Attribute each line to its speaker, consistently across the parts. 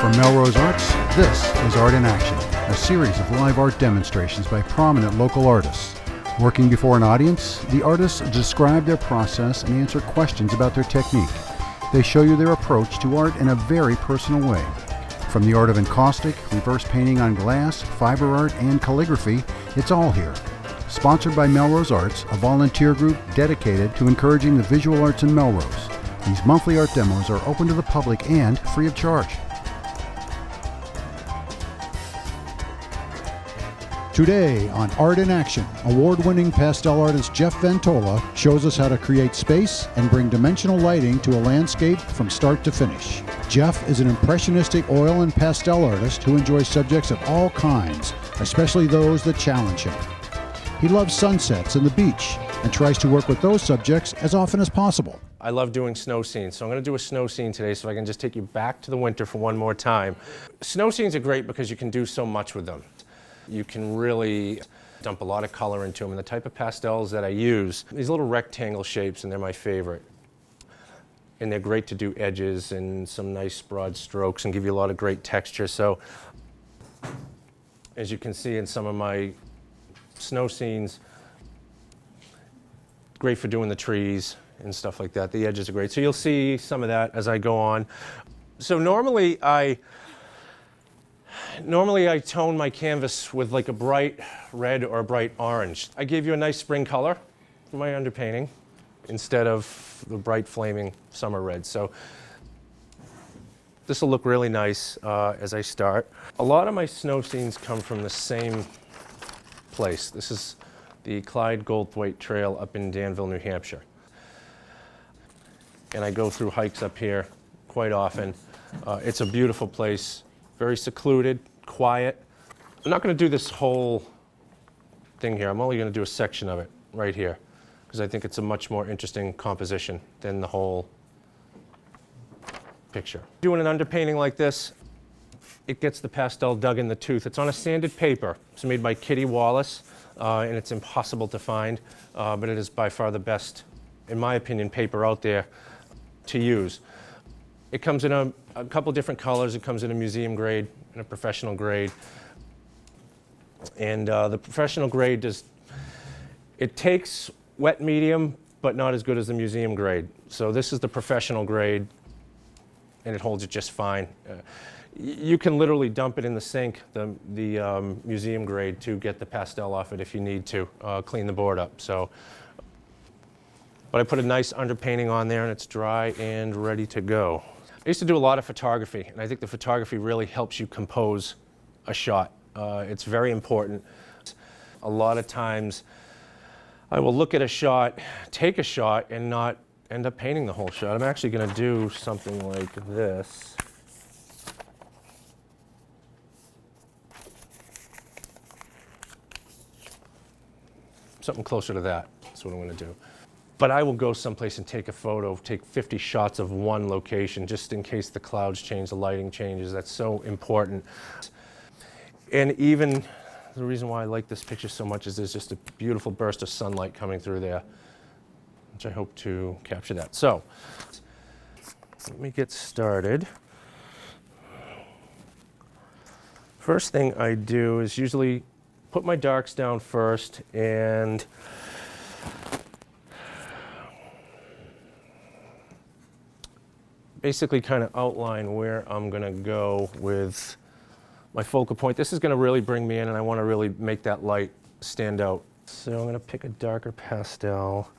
Speaker 1: From Melrose Arts, this is Art in Action, a series of live art demonstrations by prominent local artists. Working before an audience, the artists describe their process and answer questions about their technique. They show you their approach to art in a very personal way. From the art of encaustic, reverse painting on glass, fiber art, and calligraphy, it's all here. Sponsored by Melrose Arts, a volunteer group dedicated to encouraging the visual arts in Melrose. These monthly art demos are open to the public and free of charge. Today on Art in Action, award-winning pastel artist Jeff Ventola shows us how to create space and bring dimensional lighting to a landscape from start to finish. Jeff is an impressionistic oil and pastel artist who enjoys subjects of all kinds, especially those that challenge him. He loves sunsets and the beach and tries to work with those subjects as often as possible.
Speaker 2: I love doing snow scenes, so I'm going to do a snow scene today so I can just take you back to the winter for one more time. Snow scenes are great because you can do so much with them. You can really dump a lot of color into them, and the type of pastels that I use, these little rectangle shapes, and they're my favorite. And they're great to do edges and some nice broad strokes and give you a lot of great texture. So as you can see in some of my snow scenes, great for doing the trees and stuff like that. The edges are great. So you'll see some of that as I go on. So normally I tone my canvas with like a bright red or a bright orange. I gave you a nice spring color for my underpainting instead of the bright flaming summer red. So this will look really nice as I start. A lot of my snow scenes come from the same place. This is the Clyde Goldthwait Trail up in Danville, New Hampshire. And I go through hikes up here quite often. It's a beautiful place. Very secluded, quiet. I'm not going to do this whole thing here. I'm only going to do a section of it right here because I think it's a much more interesting composition than the whole picture. Doing an underpainting like this, it gets the pastel dug in the tooth. It's on a sanded paper. It's made by Kitty Wallace, and it's impossible to find, but it is by far the best, in my opinion, paper out there to use. It comes in a couple different colors. It comes in a museum grade and a professional grade. And the professional grade it takes wet medium, but not as good as the museum grade. So this is the professional grade, and it holds it just fine. You can literally dump it in the sink, the museum grade, to get the pastel off it if you need to clean the board up. So, but I put a nice underpainting on there, and it's dry and ready to go. I used to do a lot of photography, and I think the photography really helps you compose a shot. It's very important. A lot of times I will look at a shot, take a shot, and not end up painting the whole shot. I'm actually going to do something like this. Something closer to that. That's what I'm going to do. But I will go someplace and take a photo, take 50 shots of one location, just in case the clouds change, the lighting changes. That's so important. And even the reason why I like this picture so much is there's just a beautiful burst of sunlight coming through there, which I hope to capture that. So let me get started. First thing I do is usually put my darks down first and basically kind of outline where I'm going to go with my focal point. This is going to really bring me in, and I want to really make that light stand out. So I'm going to pick a darker pastel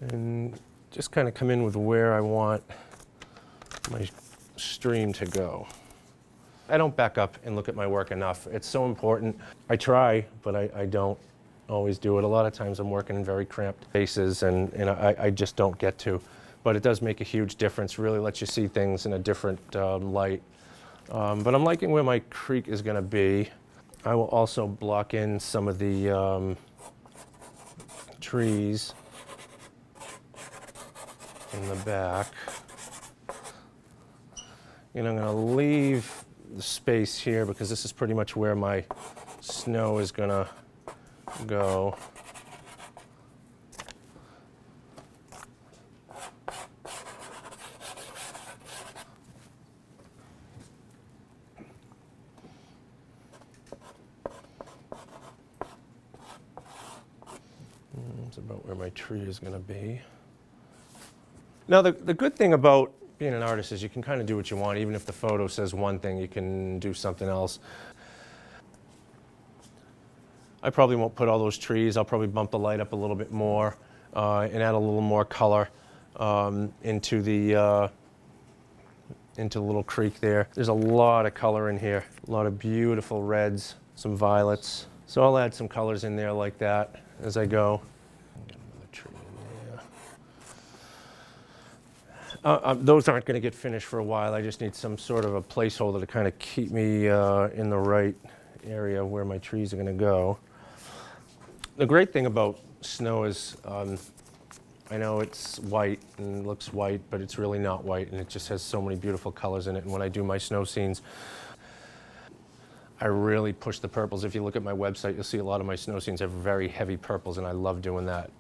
Speaker 2: and just kind of come in with where I want my stream to go. I don't back up and look at my work enough. It's so important. I try, but I don't always do it. A lot of times I'm working in very cramped spaces, and I just don't get to. But it does make a huge difference, really lets you see things in a different light. But I'm liking where my creek is going to be. I will also block in some of the trees in the back. And I'm going to leave the space here because this is pretty much where my snow is going to go. about where my tree is going to be. Now, the good thing about being an artist is you can kind of do what you want. Even if the photo says one thing, you can do something else. I probably won't put all those trees. I'll probably bump the light up a little bit more and add a little more color into the little creek there. There's a lot of color in here, a lot of beautiful reds, some violets. So I'll add some colors in there like that as I go. Get another tree in there. Those aren't going to get finished for a while. I just need some sort of a placeholder to kind of keep me in the right area where my trees are going to go. The great thing about snow is I know it's white and looks white, but it's really not white, and it just has so many beautiful colors in it. And when I do my snow scenes, I really push the purples. If you look at my website, you'll see a lot of my snow scenes have very heavy purples, and I love doing that.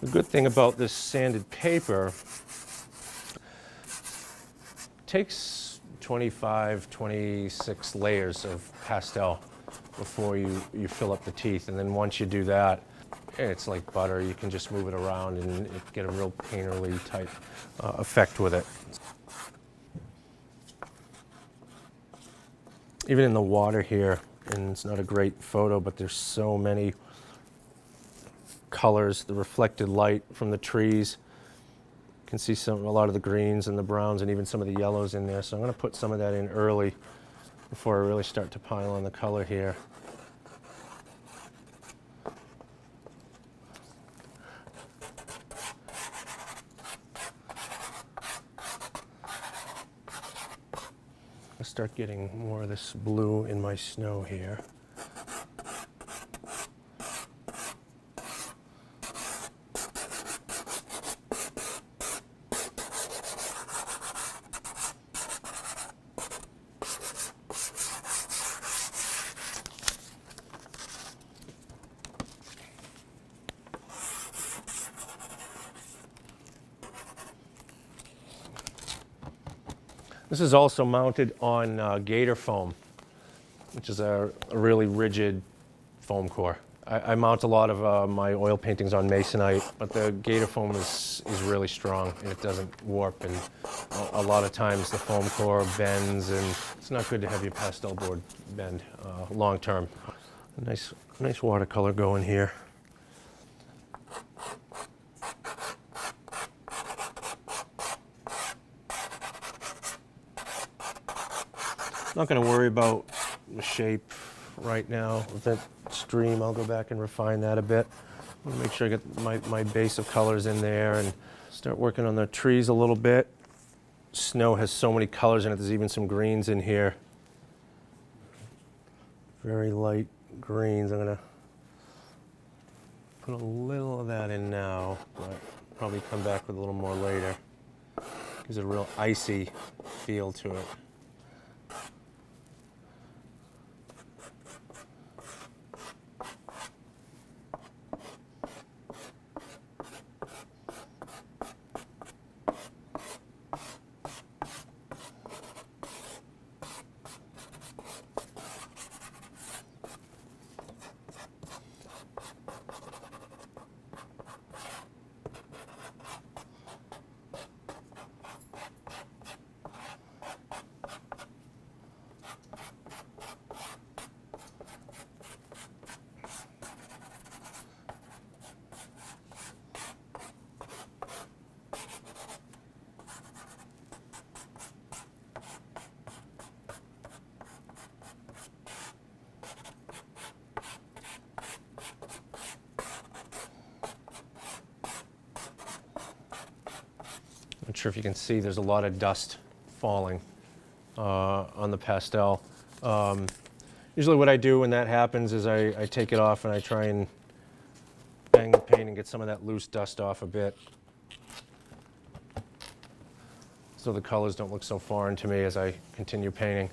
Speaker 2: The good thing about this sanded paper, it takes 25, 26 layers of pastel before you fill up the teeth. And then once you do that, it's like butter. You can just move it around and get a real painterly type effect with it. Even in the water here, and it's not a great photo, but there's so many colors, the reflected light from the trees. You can see a lot of the greens and the browns and even some of the yellows in there. So I'm going to put some of that in early before I really start to pile on the color here. I'll start getting more of this blue in my snow here. This is also mounted on gator foam, which is a really rigid foam core. I mount a lot of my oil paintings on masonite, but the gator foam is really strong and it doesn't warp, and a lot of times the foam core bends, and it's not good to have your pastel board bend long term. Nice watercolor going here. Not going to worry about the shape right now. With that stream, I'll go back and refine that a bit. Make sure I get my base of colors in there and start working on the trees a little bit. Snow has so many colors in it. There's even some greens in here. Very light greens. I'm going to put a little of that in now, but probably come back with a little more later. Gives it a real icy feel to it. Not sure if you can see, there's a lot of dust falling on the pastel. Usually what I do when that happens is I take it off and I try and bang the paint and get some of that loose dust off a bit. so the colors don't look so foreign to me as I continue painting.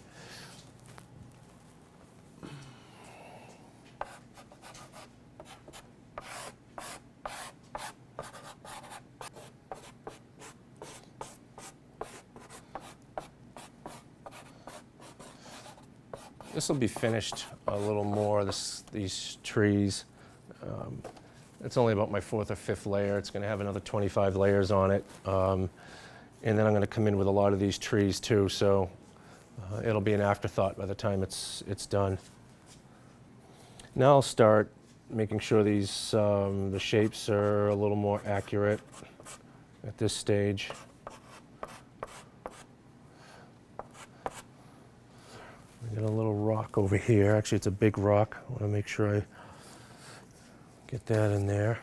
Speaker 2: This will be finished a little more, these trees. It's only about my 4th or 5th layer. It's going to have another 25 layers on it. And then I'm going to come in with a lot of these trees too, so it'll be an afterthought by the time it's done. Now I'll start making sure these the shapes are a little more accurate at this stage. I got a little rock over here. Actually, it's a big rock. I want to make sure I get that in there.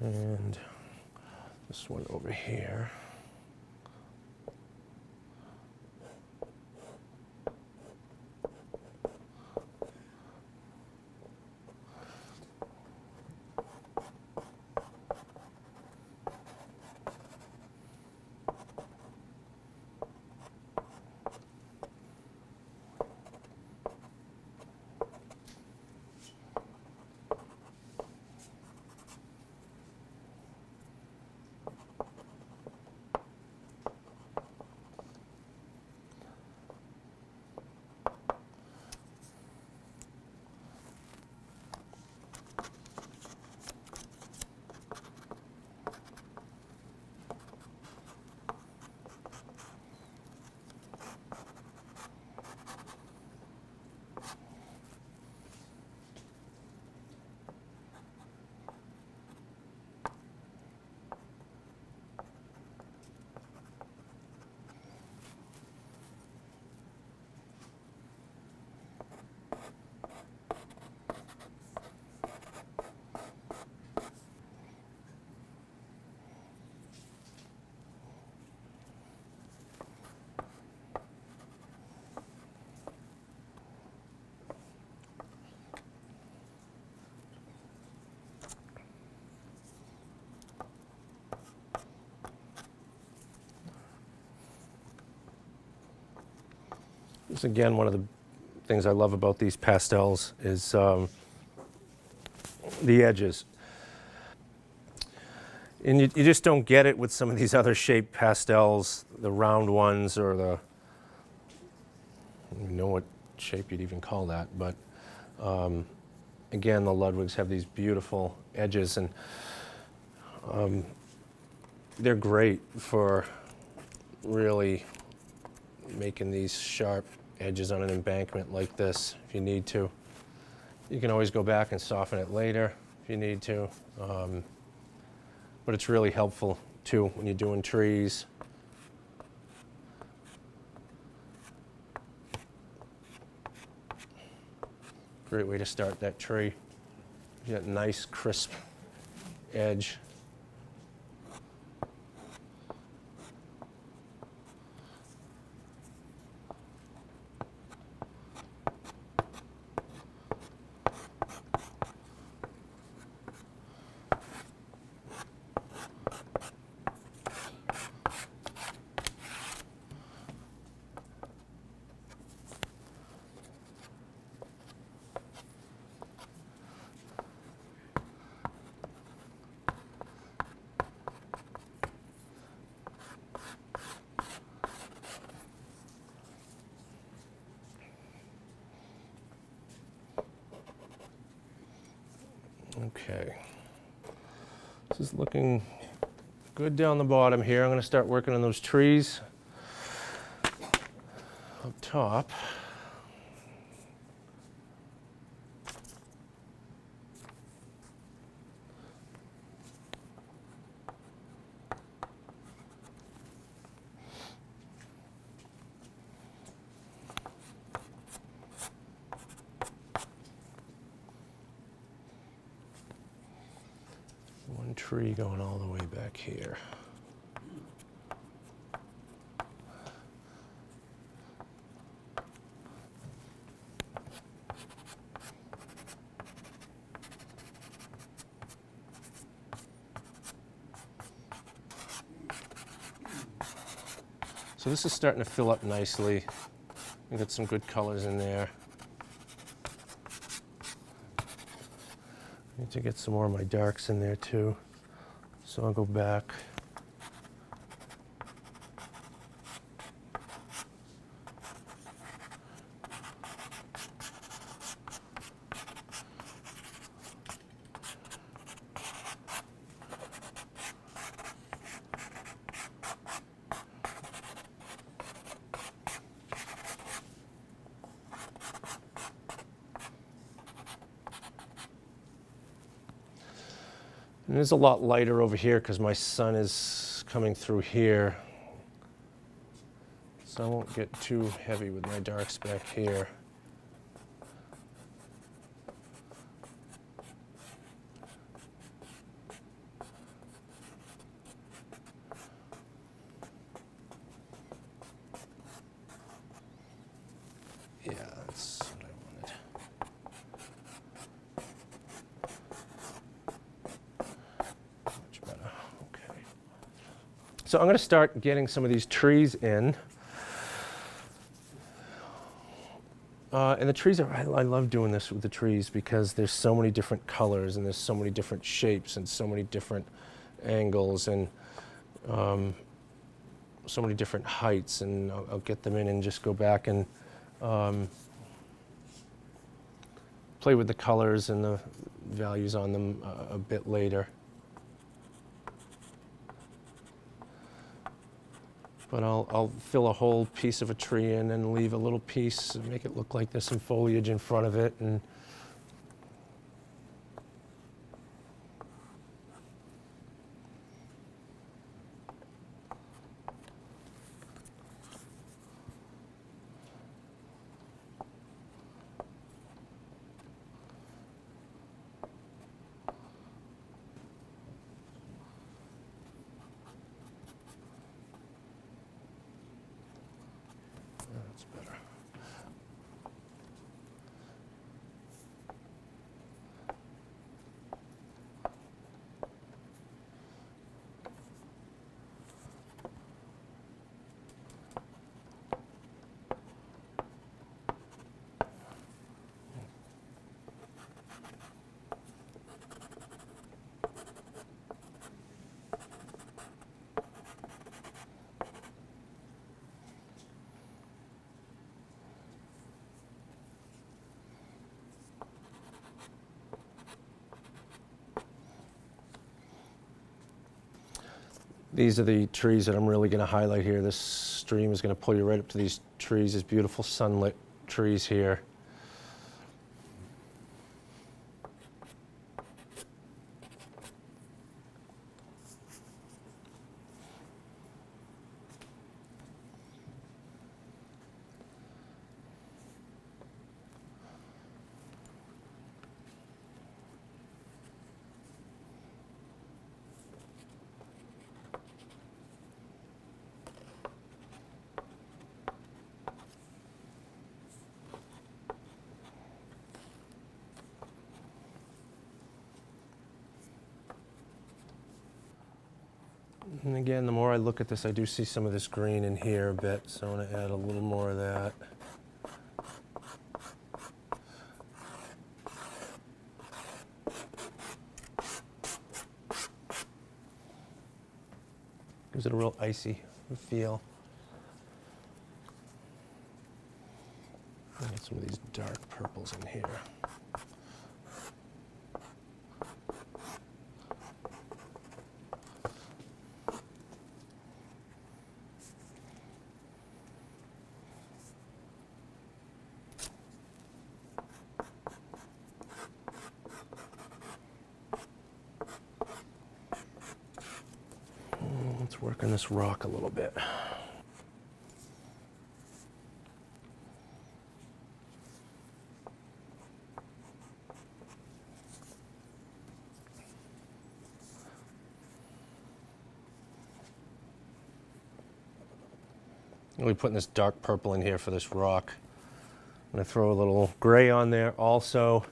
Speaker 2: And this one over here. This is again one of the things I love about these pastels is the edges. And you just don't get it with some of these other shaped pastels, the round ones or the, I don't even know what shape you'd even call that, but again, the Ludwigs have these beautiful edges, and they're great for really making these sharp edges on an embankment like this if you need to. You can always go back and soften it later if you need to, but it's really helpful too when you're doing trees. Great way to start that tree. You got a nice crisp edge. Okay, this is looking good down the bottom here. I'm going to start working on those trees up top. One tree going all the way back here. So this is starting to fill up nicely. We've got some good colors in there. Need to get some more of my darks in there too. So I'll go back. And it's a lot lighter over here because my sun is coming through here. So I won't get too heavy with my darks back here. Yeah, that's what I wanted. Much better. Okay. So I'm going to start getting some of these trees in. And the trees are, I love doing this with the trees because there's so many different colors and there's so many different shapes and so many different angles and so many different heights, and I'll get them in and just go back and play with the colors and the values on them a bit later. But I'll fill a whole piece of a tree in and leave a little piece and make it look like there's some foliage in front of it. And that's better. These are the trees that I'm really going to highlight here. This stream is going to pull you right up to these trees, these beautiful sunlit trees here. And again, the more I look at this, I do see some of this green in here a bit, so I want to add a little more of that. Gives it a real icy feel. I'll get some of these dark purples in here. Let's work on this rock a little bit. I'll be putting this dark purple in here for this rock. I'm going to throw a little gray on there also.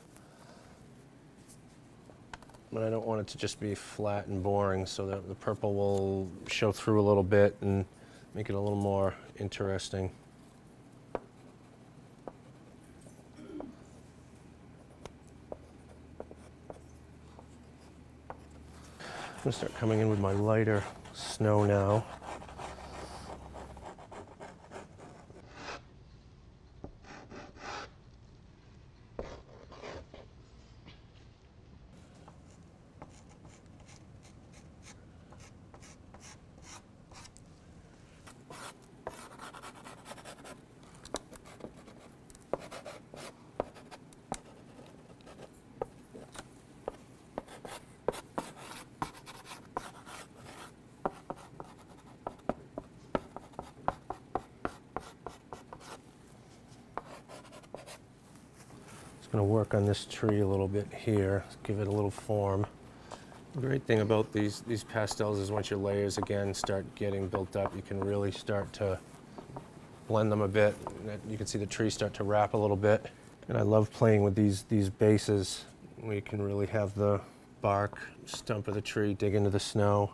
Speaker 2: But I don't want it to just be flat and boring, so that the purple will show through a little bit and make it a little more interesting. I'm going to start coming in with my lighter snow now. Going to work on this tree a little bit here, give it a little form. The great thing about these pastels is once your layers again start getting built up, you can really start to blend them a bit. You can see the tree start to wrap a little bit. And I love playing with these bases where you can really have the bark stump of the tree dig into the snow.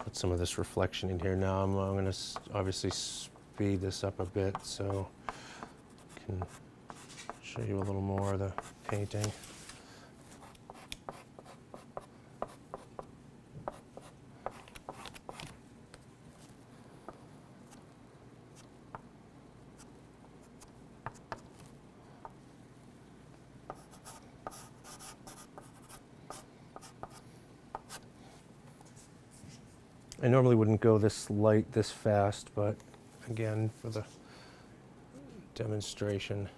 Speaker 2: Put some of this reflection in here now. I'm going to obviously speed this up a bit so I can show you a little more of the painting. I normally wouldn't go this light this fast, but again, for the demonstration,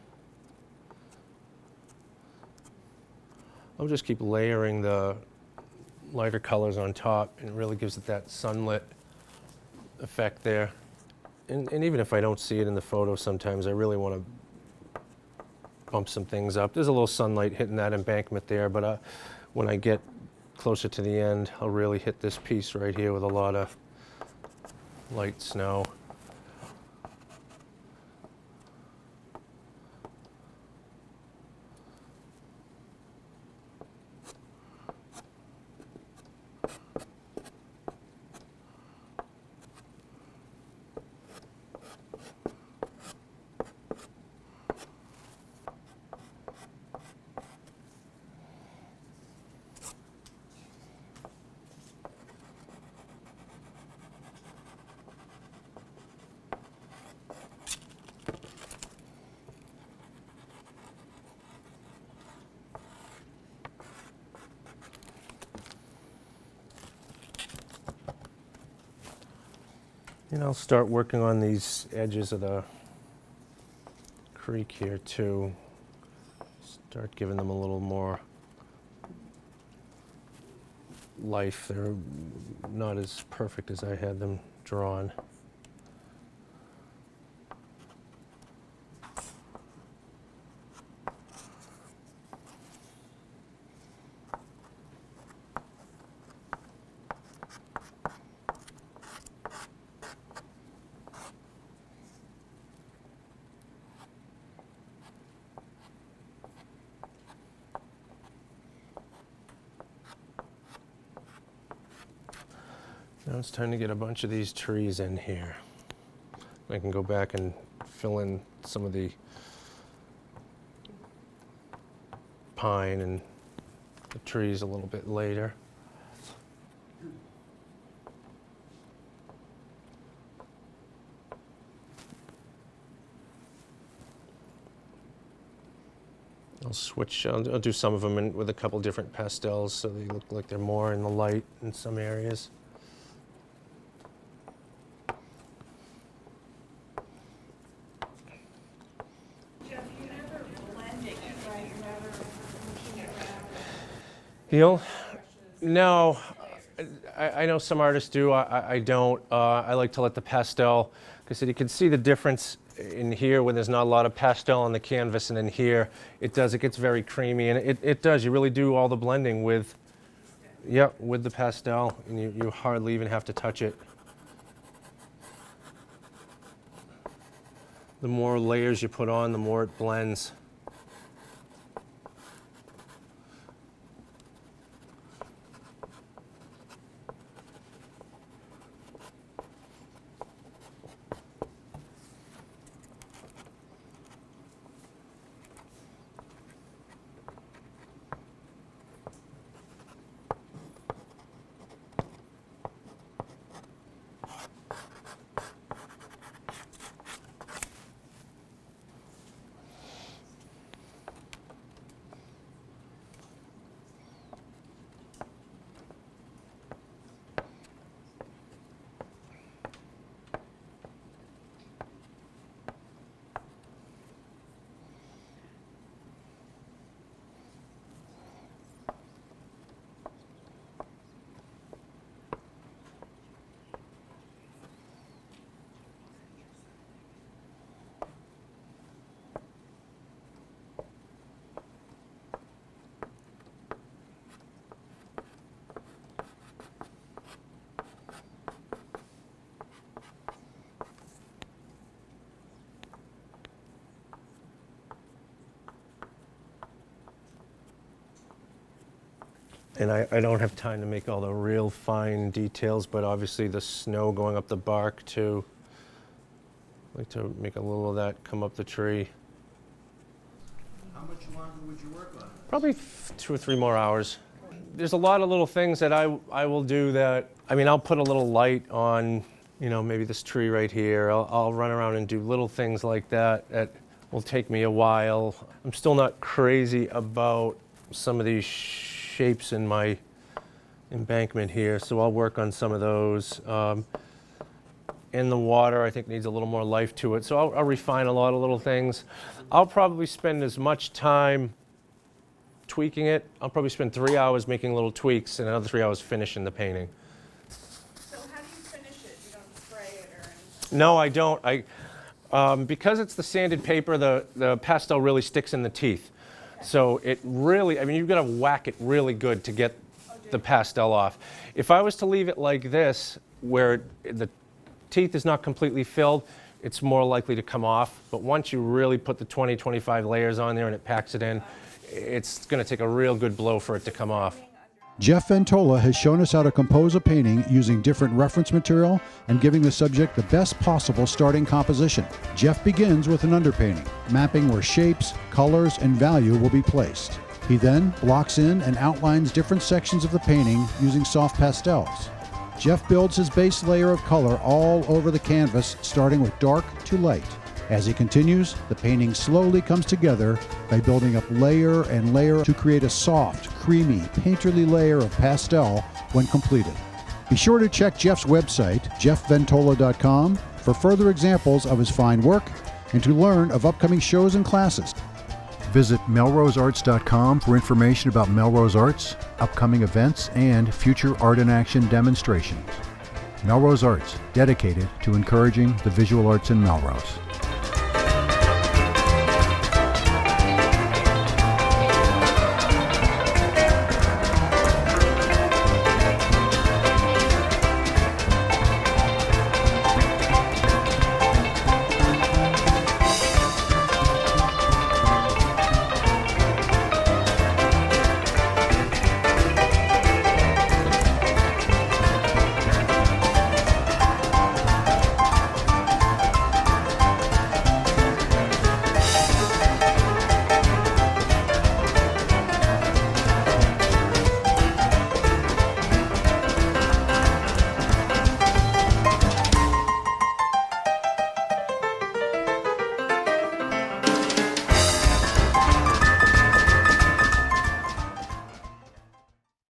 Speaker 2: I'll just keep layering the lighter colors on top, and it really gives it that sunlit effect there. And even if I don't see it in the photo sometimes, I really want to bump some things up. There's a little sunlight hitting that embankment there, but when I get closer to the end, I'll really hit this piece right here with a lot of light snow. And I'll start working on these edges of the creek here too. Start giving them a little more life. They're not as perfect as I had them drawn. Now it's time to get a bunch of these trees in here. I can go back and fill in some of the pine and the trees a little bit later. I'll do some of them with a couple different pastels so they look like they're more in the light in some areas. Heel? No, I know some artists do, I don't. I like to let the pastel, because you can see the difference in here when there's not a lot of pastel on the canvas, and in here it gets very creamy, and it does. You really do all the blending with, with the pastel, and you hardly even have to touch it. The more layers you put on, the more it blends. And I don't have time to make all the real fine details, but obviously the snow going up the bark too. I like to make a little of that come up the tree.
Speaker 1: How much longer would you work on it?
Speaker 2: Probably 2 or 3 more hours. There's a lot of little things that I will do that, I'll put a little light on, maybe this tree right here. I'll run around and do little things like that that will take me a while. I'm still not crazy about some of these shapes in my embankment here, so I'll work on some of those. In the water, I think needs a little more life to it, so I'll refine a lot of little things. I'll probably spend as much time tweaking it. I'll probably spend 3 hours making little tweaks and another 3 hours finishing the painting.
Speaker 3: So how do you finish it? You don't spray it or anything?
Speaker 2: No, I don't. Because it's the sanded paper, the pastel really sticks in the teeth. So it really, you've got to whack it really good to get the pastel off. If I was to leave it like this, where the teeth is not completely filled, it's more likely to come off. But once you really put the 20, 25 layers on there and it packs it in, it's going to take a real good blow for it to come off.
Speaker 1: Jeff Ventola has shown us how to compose a painting using different reference material and giving the subject the best possible starting composition. Jeff begins with an underpainting, mapping where shapes, colors, and value will be placed. He then blocks in and outlines different sections of the painting using soft pastels. Jeff builds his base layer of color all over the canvas, starting with dark to light. As he continues, the painting slowly comes together by building up layer and layer to create a soft, creamy, painterly layer of pastel when completed. Be sure to check Jeff's website, jeffventola.com, for further examples of his fine work and to learn of upcoming shows and classes. Visit melrosearts.com for information about Melrose Arts, upcoming events, and future Art in Action demonstrations. Melrose Arts, dedicated to encouraging the visual arts in Melrose.